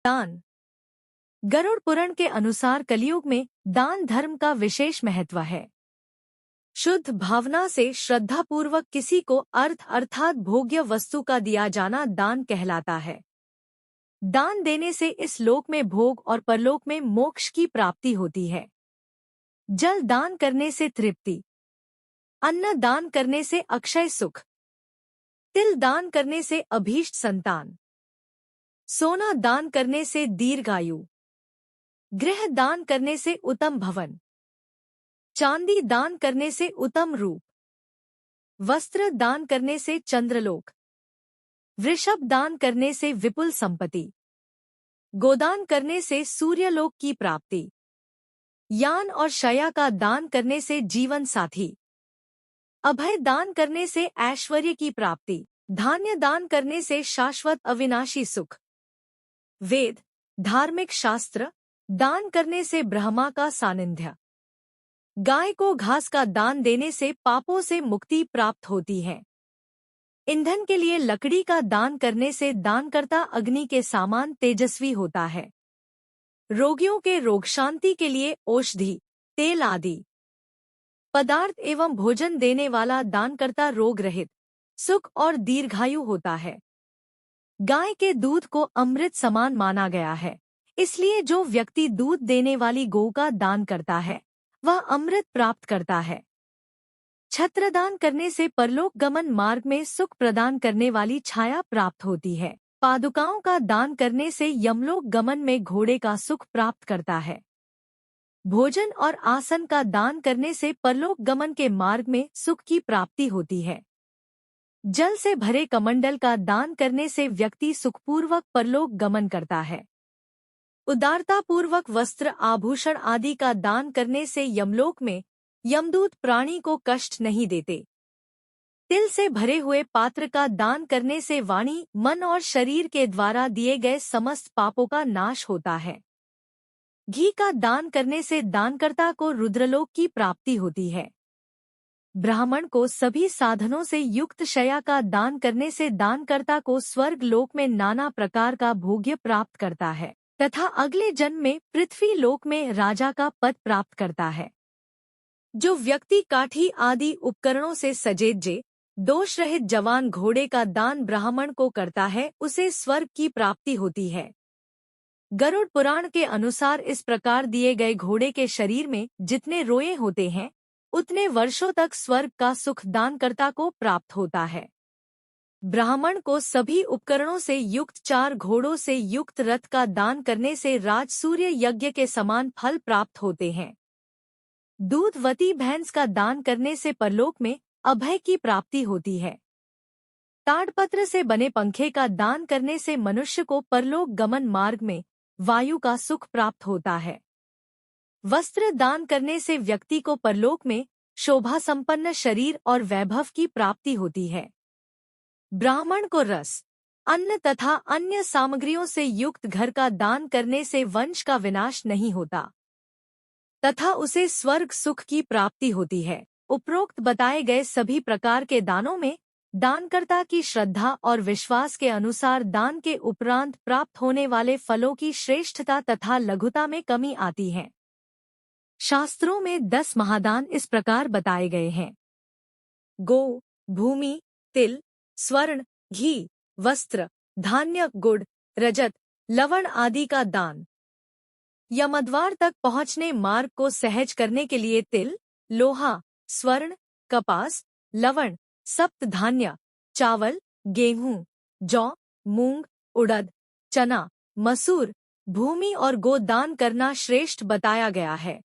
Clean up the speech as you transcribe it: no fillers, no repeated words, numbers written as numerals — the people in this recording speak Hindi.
दान। गरुड़ पुराण के अनुसार कलयुग में दान धर्म का विशेष महत्व है। शुद्ध भावना से श्रद्धापूर्वक किसी को अर्थ अर्थात भोग्य वस्तु का दिया जाना दान कहलाता है। दान देने से इस लोक में भोग और परलोक में मोक्ष की प्राप्ति होती है। जल दान करने से तृप्ति, अन्न दान करने से अक्षय सुख, तिल दान करने से अभीष्ट संतान, सोना दान करने से दीर्घायु, गृह दान करने से उत्तम भवन, चांदी दान करने से उत्तम रूप, वस्त्र दान करने से चंद्रलोक, वृषभ दान करने से विपुल संपत्ति, गोदान करने से सूर्यलोक की प्राप्ति, यान और शया का दान करने से जीवन साथी, अभय दान करने से ऐश्वर्य की प्राप्ति, धान्य दान करने से शाश्वत अविनाशी सुख, वेद धार्मिक शास्त्र दान करने से ब्रह्मा का सानिध्य, गाय को घास का दान देने से पापों से मुक्ति प्राप्त होती है। ईंधन के लिए लकड़ी का दान करने से दानकर्ता अग्नि के समान तेजस्वी होता है। रोगियों के रोग शांति के लिए औषधि, तेल आदि पदार्थ एवं भोजन देने वाला दानकर्ता रोग रहित, सुख और दीर्घायु होता है। गाय के दूध को अमृत समान माना गया है, इसलिए जो व्यक्ति दूध देने वाली गौ का दान करता है वह अमृत प्राप्त करता है। छत्रदान करने से परलोक गमन मार्ग में सुख प्रदान करने वाली छाया प्राप्त होती है। पादुकाओं का दान करने से यमलोक गमन में घोड़े का सुख प्राप्त करता है। भोजन और आसन का दान करने से परलोक गमन के मार्ग में सुख की प्राप्ति होती है। जल से भरे कमंडल का दान करने से व्यक्ति सुखपूर्वक परलोक गमन करता है। उदारतापूर्वक वस्त्र आभूषण आदि का दान करने से यमलोक में यमदूत प्राणी को कष्ट नहीं देते। तिल से भरे हुए पात्र का दान करने से वाणी, मन और शरीर के द्वारा दिए गए समस्त पापों का नाश होता है। घी का दान करने से दानकर्ता को रुद्रलोक की प्राप्ति होती है। ब्राह्मण को सभी साधनों से युक्त शया का दान करने से दानकर्ता को स्वर्ग लोक में नाना प्रकार का भोग्य प्राप्त करता है तथा अगले जन्म में पृथ्वी लोक में राजा का पद प्राप्त करता है। जो व्यक्ति काठी आदि उपकरणों से सजेजे दोष रहित जवान घोड़े का दान ब्राह्मण को करता है उसे स्वर्ग की प्राप्ति होती है। गरुड़ पुराण के अनुसार इस प्रकार दिए गए घोड़े के शरीर में जितने रोए होते हैं उतने वर्षों तक स्वर्ग का सुख दानकर्ता को प्राप्त होता है। ब्राह्मण को सभी उपकरणों से युक्त 4 घोड़ों से युक्त रथ का दान करने से राजसूर्य यज्ञ के समान फल प्राप्त होते हैं। दूधवती भैंस का दान करने से परलोक में अभय की प्राप्ति होती है। ताड़पत्र से बने पंखे का दान करने से मनुष्य को परलोक गमन मार्ग में वायु का सुख प्राप्त होता है। वस्त्र दान करने से व्यक्ति को परलोक में शोभा संपन्न शरीर और वैभव की प्राप्ति होती है। ब्राह्मण को रस, अन्न तथा अन्य सामग्रियों से युक्त घर का दान करने से वंश का विनाश नहीं होता तथा उसे स्वर्ग सुख की प्राप्ति होती है। उपरोक्त बताए गए सभी प्रकार के दानों में दानकर्ता की श्रद्धा और विश्वास के अनुसार दान के उपरांत प्राप्त होने वाले फलों की श्रेष्ठता तथा लघुता में कमी आती है। शास्त्रों में 10 महादान इस प्रकार बताए गए हैं। गो, भूमि, तिल, स्वर्ण, घी, वस्त्र, धान्य, गुड़, रजत, लवण आदि का दान। यमद्वार तक पहुँचने मार्ग को सहज करने के लिए तिल, लोहा, स्वर्ण, कपास, लवण, सप्त धान्य, चावल, गेहूं, जौ, मूंग, उड़द, चना, मसूर, भूमि और गोदान करना श्रेष्ठ बताया गया है।